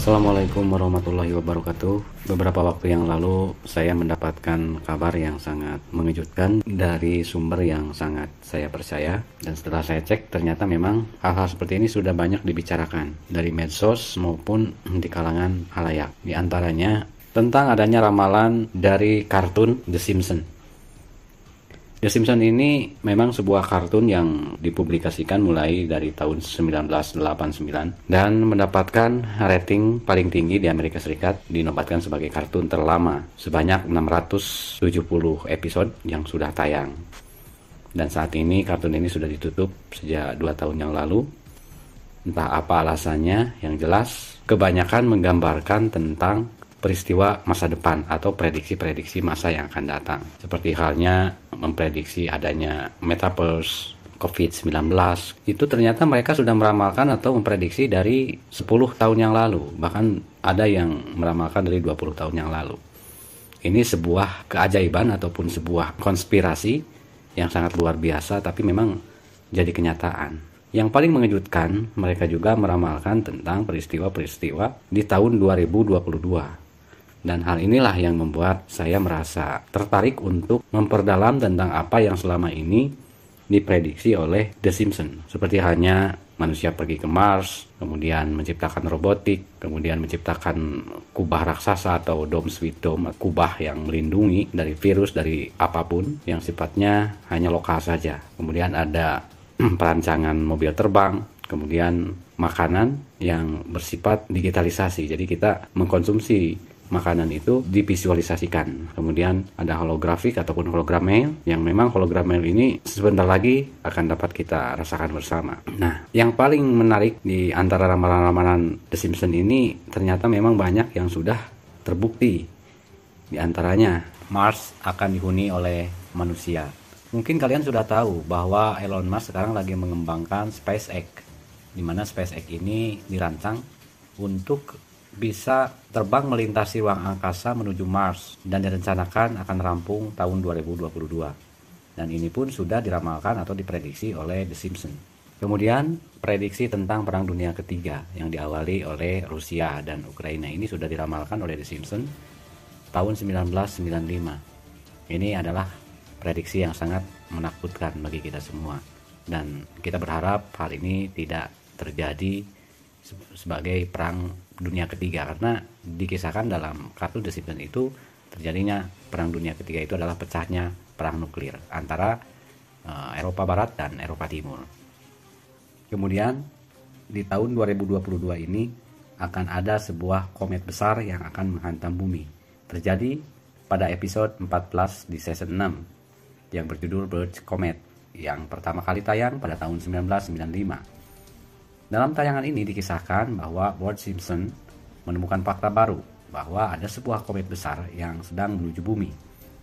Assalamualaikum warahmatullahi wabarakatuh. Beberapa waktu yang lalu saya mendapatkan kabar yang sangat mengejutkan dari sumber yang sangat saya percaya. Dan setelah saya cek, ternyata memang hal-hal seperti ini sudah banyak dibicarakan dari medsos maupun di kalangan halayak. Di antaranya tentang adanya ramalan dari kartun The Simpsons. The Simpsons ini memang sebuah kartun yang dipublikasikan mulai dari tahun 1989 dan mendapatkan rating paling tinggi di Amerika Serikat, dinobatkan sebagai kartun terlama sebanyak 670 episode yang sudah tayang. Dan saat ini kartun ini sudah ditutup sejak 2 tahun yang lalu. Entah apa alasannya, yang jelas kebanyakan menggambarkan tentang peristiwa masa depan atau prediksi-prediksi masa yang akan datang. Seperti halnya memprediksi adanya metaverse, COVID-19. Itu ternyata mereka sudah meramalkan atau memprediksi dari 10 tahun yang lalu. Bahkan ada yang meramalkan dari 20 tahun yang lalu. Ini sebuah keajaiban ataupun sebuah konspirasi yang sangat luar biasa, tapi memang jadi kenyataan. Yang paling mengejutkan, mereka juga meramalkan tentang peristiwa-peristiwa di tahun 2022. Dan hal inilah yang membuat saya merasa tertarik untuk memperdalam tentang apa yang selama ini diprediksi oleh The Simpsons. Seperti halnya manusia pergi ke Mars, kemudian menciptakan robotik, kemudian menciptakan kubah raksasa atau dome sweet dome, kubah yang melindungi dari virus, dari apapun yang sifatnya hanya lokal saja. Kemudian ada perancangan mobil terbang, kemudian makanan yang bersifat digitalisasi. Jadi kita mengkonsumsi makanan itu divisualisasikan. Kemudian ada holografik ataupun hologram mail, yang memang hologram mail ini sebentar lagi akan dapat kita rasakan bersama. Nah, yang paling menarik di antara ramalan-ramalan The Simpsons ini ternyata memang banyak yang sudah terbukti. Di antaranya Mars akan dihuni oleh manusia. Mungkin kalian sudah tahu bahwa Elon Musk sekarang lagi mengembangkan SpaceX, di mana SpaceX ini dirancang untuk bisa terbang melintasi ruang angkasa menuju Mars dan direncanakan akan rampung tahun 2022. Dan ini pun sudah diramalkan atau diprediksi oleh The Simpsons. Kemudian prediksi tentang Perang Dunia Ketiga yang diawali oleh Rusia dan Ukraina ini sudah diramalkan oleh The Simpsons tahun 1995. Ini adalah prediksi yang sangat menakutkan bagi kita semua. Dan kita berharap hal ini tidak terjadi sebagai Perang Dunia Ketiga, karena dikisahkan dalam kartun The Simpsons itu terjadinya Perang Dunia Ketiga itu adalah pecahnya perang nuklir antara Eropa Barat dan Eropa Timur. Kemudian di tahun 2022 ini akan ada sebuah komet besar yang akan menghantam bumi. Terjadi pada episode 14 di season 6 yang berjudul Bird Comet, yang pertama kali tayang pada tahun 1995. Dalam tayangan ini dikisahkan bahwa Bart Simpson menemukan fakta baru bahwa ada sebuah komet besar yang sedang menuju bumi.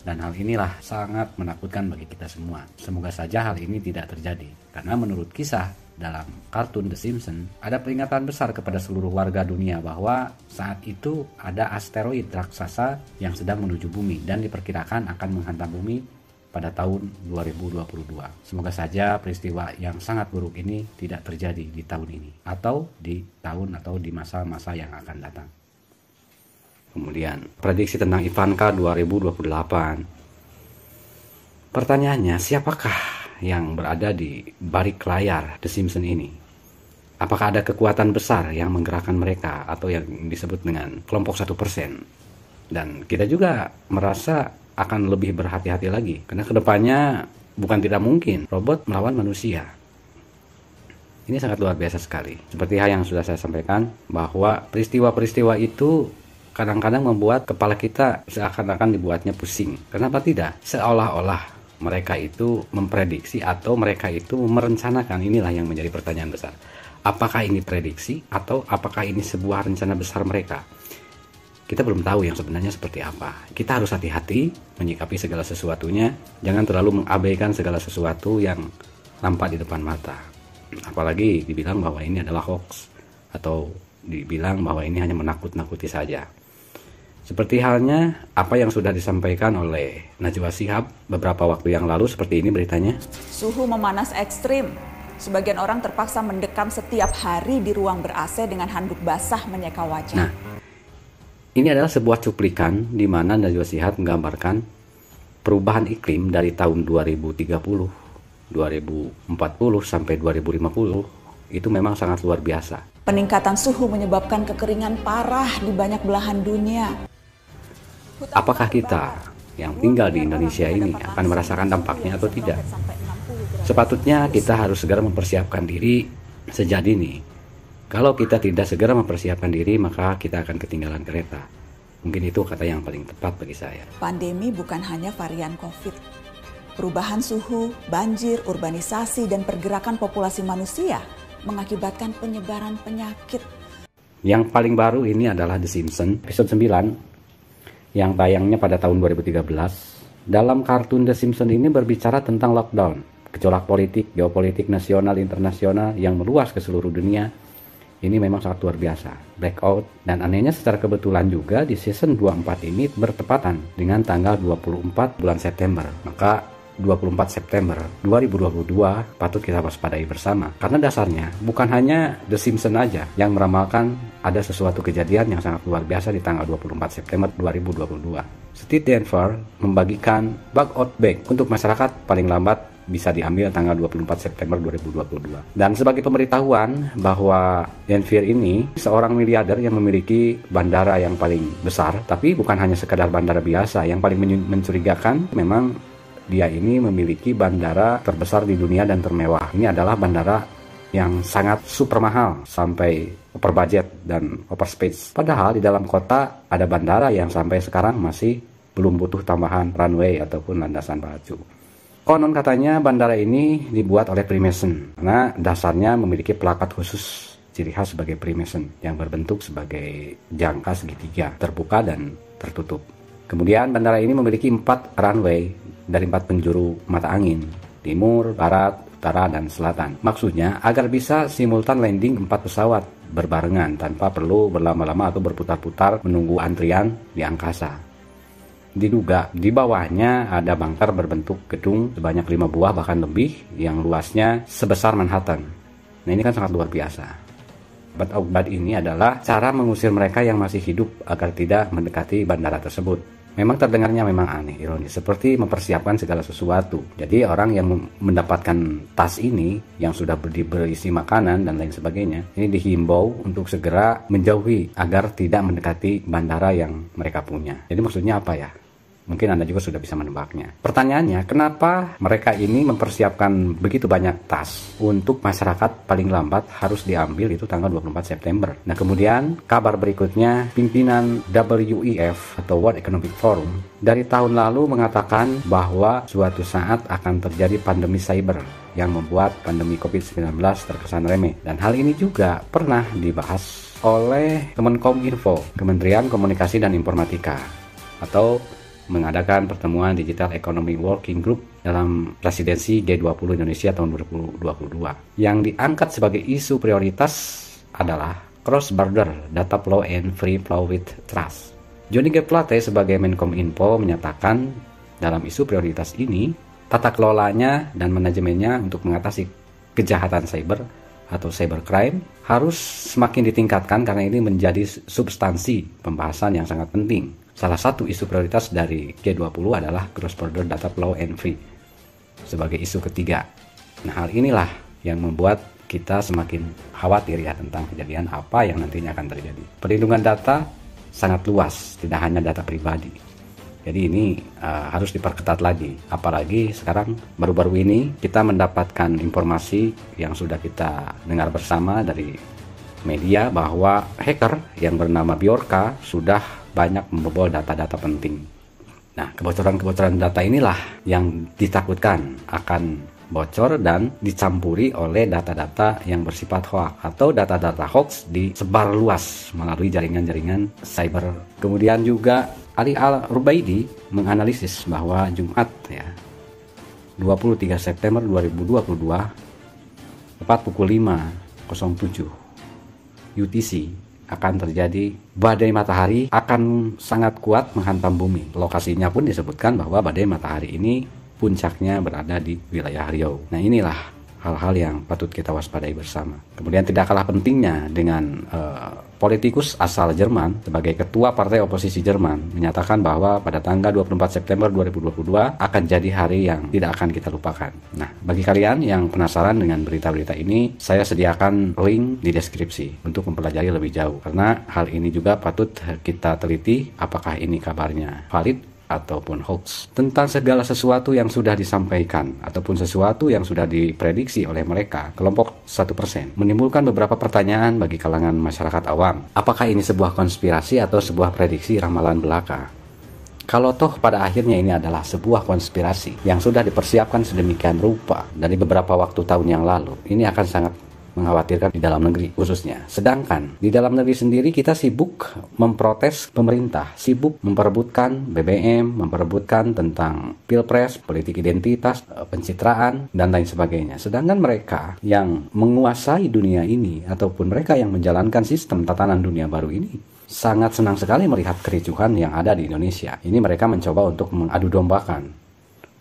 Dan hal inilah sangat menakutkan bagi kita semua. Semoga saja hal ini tidak terjadi. Karena menurut kisah dalam kartun The Simpsons, ada peringatan besar kepada seluruh warga dunia bahwa saat itu ada asteroid raksasa yang sedang menuju bumi dan diperkirakan akan menghantam bumi pada tahun 2022. Semoga saja peristiwa yang sangat buruk ini tidak terjadi di tahun ini, atau di tahun atau di masa-masa yang akan datang. Kemudian prediksi tentang Ivanka 2028. Pertanyaannya, siapakah yang berada di balik layar The Simpsons ini? Apakah ada kekuatan besar yang menggerakkan mereka, atau yang disebut dengan kelompok 1%? Dan kita juga merasa akan lebih berhati-hati lagi, karena kedepannya bukan tidak mungkin robot melawan manusia. Ini sangat luar biasa sekali. Seperti hal yang sudah saya sampaikan, bahwa peristiwa-peristiwa itu kadang-kadang membuat kepala kita seakan-akan dibuatnya pusing. Kenapa tidak? Seolah-olah mereka itu memprediksi atau mereka itu merencanakan. Inilah yang menjadi pertanyaan besar. Apakah ini prediksi atau apakah ini sebuah rencana besar mereka? Kita belum tahu yang sebenarnya seperti apa. Kita harus hati-hati menyikapi segala sesuatunya. Jangan terlalu mengabaikan segala sesuatu yang nampak di depan mata. Apalagi dibilang bahwa ini adalah hoax, atau dibilang bahwa ini hanya menakut-nakuti saja. Seperti halnya apa yang sudah disampaikan oleh Najwa Shihab beberapa waktu yang lalu, seperti ini beritanya. Suhu memanas ekstrim. Sebagian orang terpaksa mendekam setiap hari di ruang ber-AC dengan handuk basah menyeka wajah. Nah, ini adalah sebuah cuplikan di mana Najwa Shihab menggambarkan perubahan iklim dari tahun 2030, 2040 sampai 2050 itu memang sangat luar biasa. Peningkatan suhu menyebabkan kekeringan parah di banyak belahan dunia. Apakah kita yang tinggal di Indonesia ini akan merasakan dampaknya atau tidak? Sepatutnya kita harus segera mempersiapkan diri sejak dini. Kalau kita tidak segera mempersiapkan diri, maka kita akan ketinggalan kereta. Mungkin itu kata yang paling tepat bagi saya. Pandemi bukan hanya varian COVID. Perubahan suhu, banjir, urbanisasi, dan pergerakan populasi manusia mengakibatkan penyebaran penyakit. Yang paling baru ini adalah The Simpsons, episode 9, yang tayangnya pada tahun 2013. Dalam kartun The Simpsons ini berbicara tentang lockdown, gejolak politik, geopolitik nasional, internasional yang meluas ke seluruh dunia. Ini memang sangat luar biasa, blackout, dan anehnya secara kebetulan juga di season 24 ini bertepatan dengan tanggal 24 bulan September. Maka 24 September 2022 patut kita waspadai bersama. Karena dasarnya bukan hanya The Simpsons aja yang meramalkan ada sesuatu kejadian yang sangat luar biasa di tanggal 24 September 2022. Steve Denver membagikan bug outbreak untuk masyarakat paling lambat bisa diambil tanggal 24 September 2022. Dan sebagai pemberitahuan bahwa Denver ini seorang miliarder yang memiliki bandara yang paling besar, tapi bukan hanya sekadar bandara biasa. Yang paling mencurigakan memang dia ini memiliki bandara terbesar di dunia dan termewah. Ini adalah bandara yang sangat super mahal sampai over budget dan over space. Padahal di dalam kota ada bandara yang sampai sekarang masih belum butuh tambahan runway ataupun landasan pacu. Konon katanya bandara ini dibuat oleh Freemason karena dasarnya memiliki plakat khusus ciri khas sebagai Freemason yang berbentuk sebagai jangka segitiga, terbuka dan tertutup. Kemudian bandara ini memiliki 4 runway dari 4 penjuru mata angin, timur, barat, utara, dan selatan. Maksudnya agar bisa simultan landing 4 pesawat berbarengan tanpa perlu berlama-lama atau berputar-putar menunggu antrian di angkasa. Diduga di bawahnya ada bunker berbentuk gedung sebanyak 5 buah bahkan lebih yang luasnya sebesar Manhattan. Nah, ini kan sangat luar biasa. Obat ini adalah cara mengusir mereka yang masih hidup agar tidak mendekati bandara tersebut. Memang terdengarnya memang aneh, ironis, seperti mempersiapkan segala sesuatu. Jadi orang yang mendapatkan tas ini yang sudah berisi makanan dan lain sebagainya, ini dihimbau untuk segera menjauhi agar tidak mendekati bandara yang mereka punya. Jadi maksudnya apa ya? Mungkin Anda juga sudah bisa menebaknya. Pertanyaannya, kenapa mereka ini mempersiapkan begitu banyak tas untuk masyarakat paling lambat harus diambil itu tanggal 24 September. Nah, kemudian kabar berikutnya, pimpinan WEF atau World Economic Forum dari tahun lalu mengatakan bahwa suatu saat akan terjadi pandemi cyber yang membuat pandemi COVID-19 terkesan remeh. Dan hal ini juga pernah dibahas oleh Kemenkominfo, Kementerian Komunikasi dan Informatika, atau mengadakan pertemuan Digital Economy Working Group dalam presidensi G20 Indonesia tahun 2022. Yang diangkat sebagai isu prioritas adalah cross-border data flow and free flow with trust. Johnny G. Plate sebagai Menkominfo menyatakan dalam isu prioritas ini, tata kelolanya dan manajemennya untuk mengatasi kejahatan cyber atau cybercrime harus semakin ditingkatkan karena ini menjadi substansi pembahasan yang sangat penting. Salah satu isu prioritas dari G20 adalah cross-border data flow and free sebagai isu ketiga. Nah, hal inilah yang membuat kita semakin khawatir ya tentang kejadian apa yang nantinya akan terjadi. Perlindungan data sangat luas, tidak hanya data pribadi. Jadi ini harus diperketat lagi. Apalagi sekarang baru-baru ini kita mendapatkan informasi yang sudah kita dengar bersama dari media bahwa hacker yang bernama Bjorka sudah banyak membobol data-data penting. Nah, kebocoran-kebocoran data inilah yang ditakutkan akan bocor dan dicampuri oleh data-data yang bersifat hoax atau data-data hoax disebar luas melalui jaringan-jaringan cyber. Kemudian juga Ali Al-Rubaidi menganalisis bahwa Jumat ya 23 September 2022 tepat pukul 5.07 UTC akan terjadi badai matahari akan sangat kuat menghantam bumi. Lokasinya pun disebutkan bahwa badai matahari ini puncaknya berada di wilayah Riau. Nah, inilah hal-hal yang patut kita waspadai bersama. Kemudian tidak kalah pentingnya dengan politikus asal Jerman sebagai ketua partai oposisi Jerman menyatakan bahwa pada tanggal 24 September 2022 akan jadi hari yang tidak akan kita lupakan. Nah, bagi kalian yang penasaran dengan berita-berita ini, saya sediakan link di deskripsi untuk mempelajari lebih jauh, karena hal ini juga patut kita teliti apakah ini kabarnya valid ataupun hoax. Tentang segala sesuatu yang sudah disampaikan ataupun sesuatu yang sudah diprediksi oleh mereka, kelompok 1% menimbulkan beberapa pertanyaan bagi kalangan masyarakat awam. Apakah ini sebuah konspirasi atau sebuah prediksi ramalan belaka? Kalau toh pada akhirnya ini adalah sebuah konspirasi yang sudah dipersiapkan sedemikian rupa dari beberapa waktu tahun yang lalu, ini akan sangat mengkhawatirkan di dalam negeri khususnya. Sedangkan di dalam negeri sendiri kita sibuk memprotes pemerintah, sibuk memperebutkan BBM, memperebutkan tentang pilpres, politik identitas, pencitraan, dan lain sebagainya. Sedangkan mereka yang menguasai dunia ini ataupun mereka yang menjalankan sistem tatanan dunia baru ini sangat senang sekali melihat kericuhan yang ada di Indonesia. Ini mereka mencoba untuk mengadu dombakan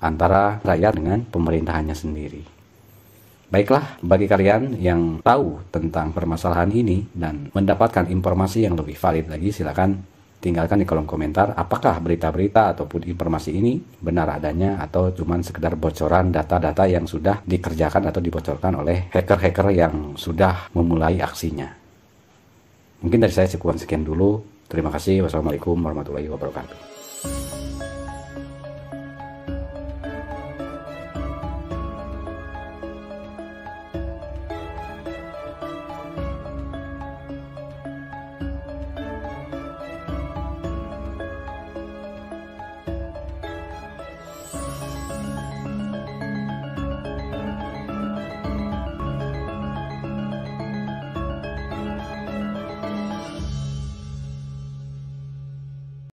antara rakyat dengan pemerintahannya sendiri. Baiklah, bagi kalian yang tahu tentang permasalahan ini dan mendapatkan informasi yang lebih valid lagi, silakan tinggalkan di kolom komentar apakah berita-berita ataupun informasi ini benar adanya atau cuman sekedar bocoran data-data yang sudah dikerjakan atau dibocorkan oleh hacker-hacker yang sudah memulai aksinya. Mungkin dari saya sekian dulu. Terima kasih. Wassalamualaikum warahmatullahi wabarakatuh.